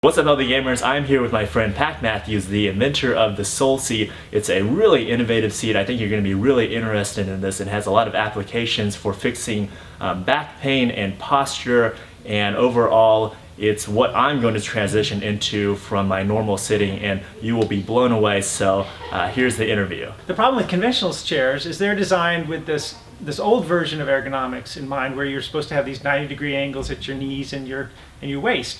What's up, LB Gamers? I'm here with my friend Pac Matthews, the inventor of the Soul Seat. It's a really innovative seat. I think you're going to be really interested in this. It has a lot of applications for fixing back pain and posture, and overall it's what I'm going to transition into from my normal sitting, and you will be blown away. So here's the interview. The problem with conventional chairs is they're designed with this old version of ergonomics in mind, where you're supposed to have these 90-degree angles at your knees and your waist.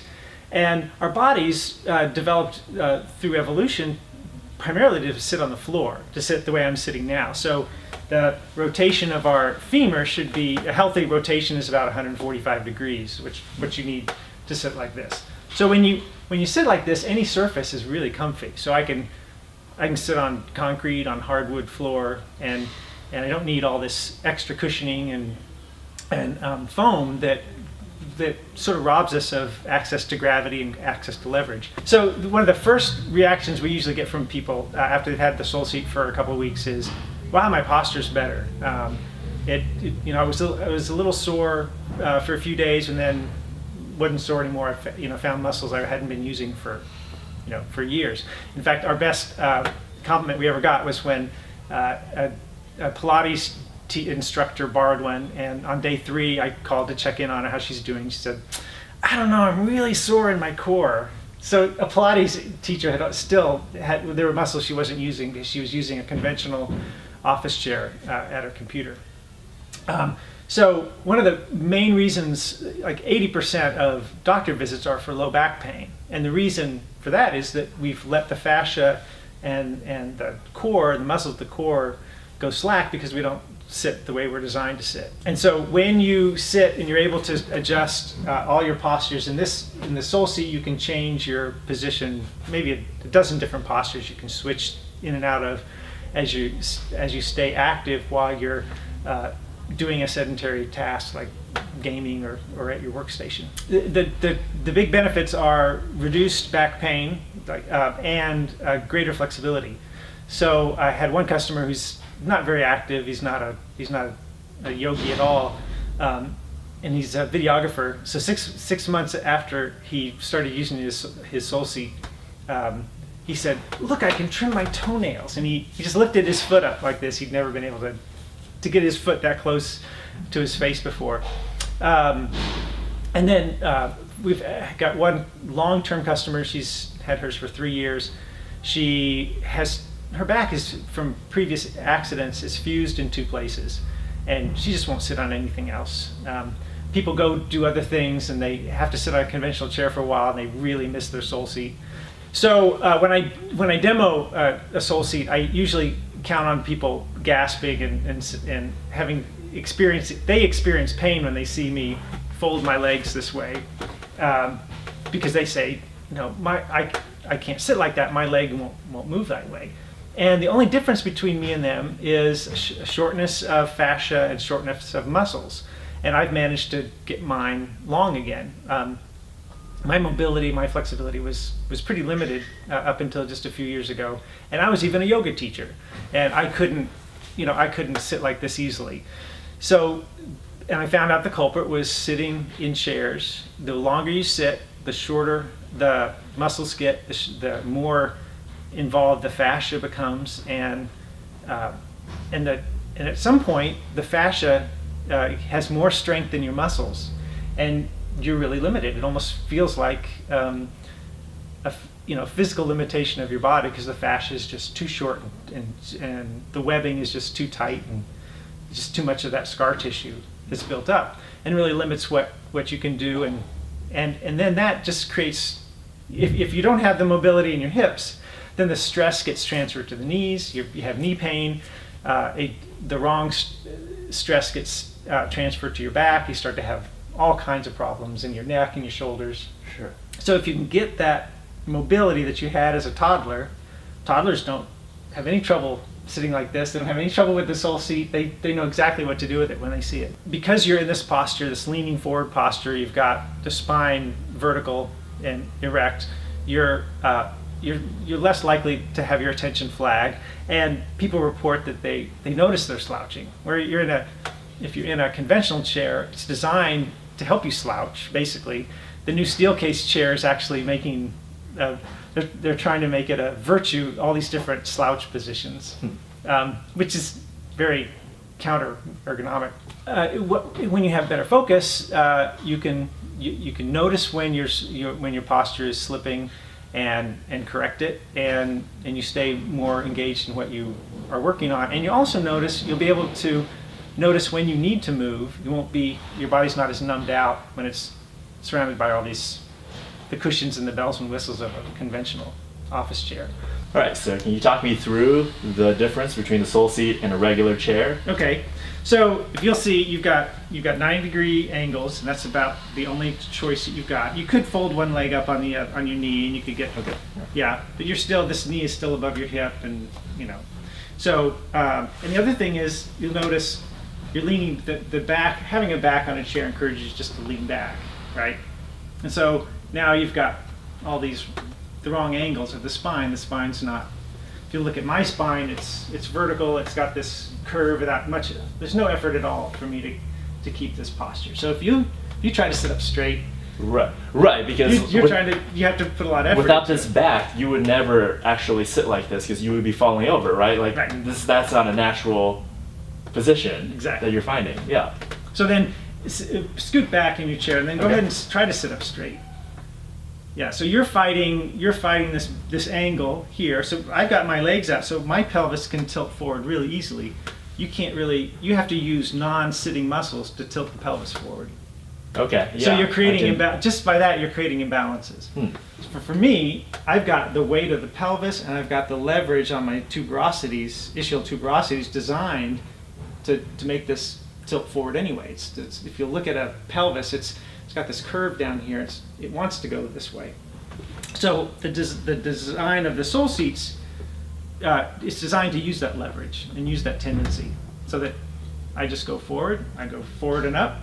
And our bodies developed through evolution primarily to sit on the floor, to sit the way I'm sitting now. So the rotation of our femur should be, a healthy rotation is about 145 degrees, which you need to sit like this. So when you sit like this, any surface is really comfy. So I can sit on concrete, on hardwood floor, and I don't need all this extra cushioning and foam that sort of robs us of access to gravity and access to leverage. So one of the first reactions we usually get from people after they've had the Soul Seat for a couple of weeks is, "Wow, my posture's better." I was a little sore for a few days, and then wasn't sore anymore. I found muscles I hadn't been using for years. In fact, our best compliment we ever got was when a Pilates instructor borrowed one, and on day 3 I called to check in on her, how she's doing. She said, "I don't know, I'm really sore in my core." So a Pilates teacher there were muscles she wasn't using because she was using a conventional office chair at her computer. So one of the main reasons, like 80% of doctor visits are for low back pain, and the reason for that is that we've let the fascia and the core, the muscles of the core, go slack because we don't sit the way we're designed to sit. And so when you sit and you're able to adjust all your postures in the Soul Seat, you can change your position, maybe a dozen different postures you can switch in and out of as you stay active while you're doing a sedentary task like gaming or at your workstation. The big benefits are reduced back pain and greater flexibility. So I had one customer who's not very active. He's not a yogi at all, and he's a videographer. So six months after he started using his Soul Seat, he said, "Look, I can trim my toenails." And he just lifted his foot up like this. He'd never been able to get his foot that close to his face before. And then we've got one long-term customer. She's had hers for 3 years. Her back is, from previous accidents, is fused in 2 places, and she just won't sit on anything else. People go do other things, and they have to sit on a conventional chair for a while, and they really miss their Soul Seat. So when I demo a Soul Seat, I usually count on people gasping and having they experience pain when they see me fold my legs this way, because they say, I can't sit like that. My leg won't move that way. And the only difference between me and them is shortness of fascia and shortness of muscles. And I've managed to get mine long again. My mobility, my flexibility was pretty limited up until just a few years ago. And I was even a yoga teacher, and I couldn't sit like this easily. So, and I found out the culprit was sitting in chairs. The longer you sit, the shorter the muscles get, the more involved the fascia becomes, and at some point the fascia has more strength than your muscles, and you're really limited. It almost feels like a physical limitation of your body, because the fascia is just too short and the webbing is just too tight, and just too much of that scar tissue is built up, and really limits what you can do, and then that just creates, if you don't have the mobility in your hips, then the stress gets transferred to the knees. You have knee pain. The wrong stress gets transferred to your back. You start to have all kinds of problems in your neck and your shoulders. Sure. So if you can get that mobility that you had as a toddler, toddlers don't have any trouble sitting like this. They don't have any trouble with the Soul Seat. They know exactly what to do with it when they see it. Because you're in this posture, this leaning forward posture, you've got the spine vertical and erect. You're less likely to have your attention flag, and people report that they notice they're slouching. Where if you're in a conventional chair, it's designed to help you slouch, basically, the new steel case chair is actually making, they're trying to make it a virtue, all these different slouch positions, which is very counter ergonomic. When you have better focus, you can notice when your posture is slipping and correct it, and you stay more engaged in what you are working on. And you'll be able to notice when you need to move. Your body's not as numbed out when it's surrounded by all the cushions and the bells and whistles of a conventional office chair. All right, so can you talk me through the difference between the Soul seat and a regular chair? Okay, so if you'll see, you've got 90-degree angles, and that's about the only choice that you've got. You could fold one leg up on your knee, and you could get but this knee is still above your hip, and So and the other thing is, you'll notice you're leaning the back. Having a back on a chair encourages just to lean back, right? And so now you've got all the wrong angles of the spine. The spine's not. If you look at my spine, it's vertical. It's got this curve without much. There's no effort at all for me to keep this posture. So if you try to sit up straight, right, because you have to put a lot of effort. Without this back, you would never actually sit like this because you would be falling over, right? That's not a natural position that you're finding. Yeah. So then scoot back in your chair, and then go ahead and try to sit up straight. Yeah, so you're fighting this angle here. So I've got my legs out, so my pelvis can tilt forward really easily. You have to use non-sitting muscles to tilt the pelvis forward. Okay. Yeah, so you're creating just by that, you're creating imbalances. For me, I've got the weight of the pelvis, and I've got the leverage on my ischial tuberosities designed to make this tilt forward anyway. If you look at a pelvis, it's got this curve down here. It wants to go this way. So the design of the Soul seats is designed to use that leverage and use that tendency, so that I just go forward. I go forward and up,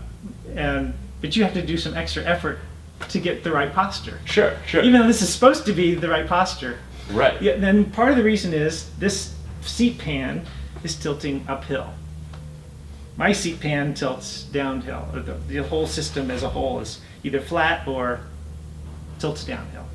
but you have to do some extra effort to get the right posture. Sure. Even though this is supposed to be the right posture. Right. Yeah. Then part of the reason is this seat pan is tilting uphill. My seat pan tilts downhill. The whole system as a whole is either flat or tilts downhill.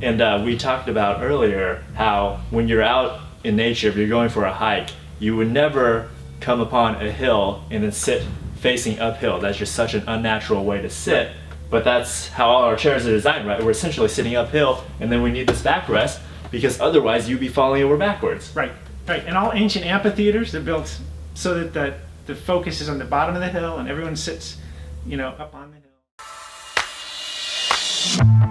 And we talked about earlier how when you're out in nature, if you're going for a hike, you would never come upon a hill and then sit facing uphill. That's just such an unnatural way to sit. But that's how all our chairs are designed, right? We're essentially sitting uphill, and then we need this backrest because otherwise you'd be falling over backwards. Right. And all ancient amphitheaters, they're built so that the focus is on the bottom of the hill and everyone sits, up on the hill.